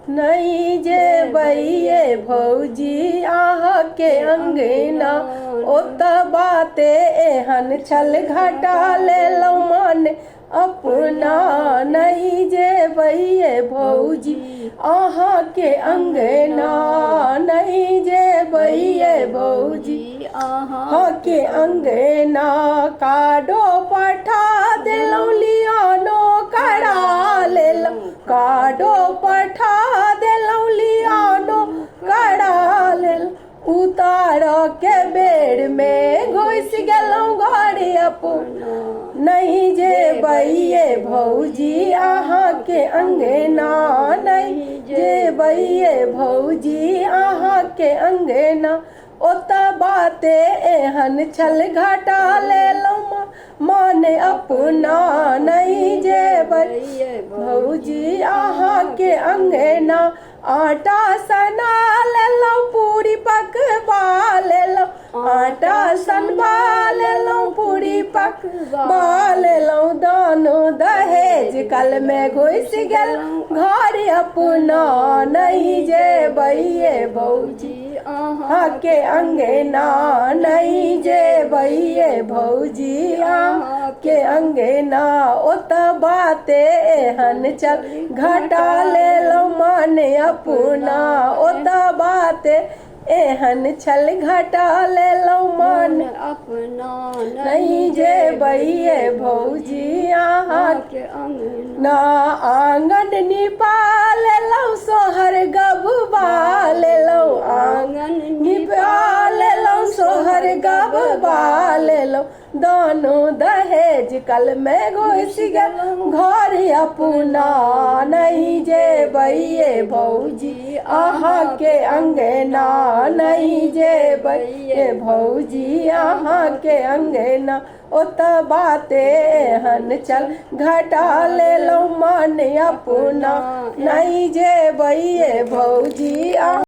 नहीं जेबैये भौजी अहाँ के अंगना ओत बाते एहन छल घटा लेलौ मन अपना। नहीं जेबैये भौजी अहाँ के अंगना नहीं जेबैये भौजी अहाँ के अंगना। काडो पठा देलौ लियानो करा लेलौ काडो पठा देलौ लियानो करा लेलौ। उतार के बेर में घुस गेलौ घर अपना। नहीं जेबैये भौजी अहाँ के अंगना नहीं जेबैये भौजी अहाँ के अंगना ओत बाते एहन छल घटा लेलौ मन अपना। नहीं जेबैये भौजी अहाँ के अंगना आटा सना लेलौ पूरी पकवा लेलौ आटा सनवा लेलौ पूरी पकवा लेलौ। दानो दहेज कल में घुस गेल घर अपना। नहीं जेबैये भौजी अहाँ के अंगना नहीं जेबैये भौजी अहाँ के अंगना ओत बाते एहन चल घटा लेलौ मन अपना। ओत बाते एहन छल घटा लेलौ मन अपना। नहीं जेबैये भौजी अहाँ के अंगना। आंगन निपा लेलौ सोहर गबवा लेलौ आंगन निपा लेलौ सोहर गबवा लेलौ। दानो दहेज कल में घुस गेल घर अपना। नहीं जेबैये भौजी अहाँ के अंगना नहीं जेबैये भौजी अहाँ के अंगना ओत बाते एहन चल घटा लेलौ मन अपना। नहीं जेबैये भौजी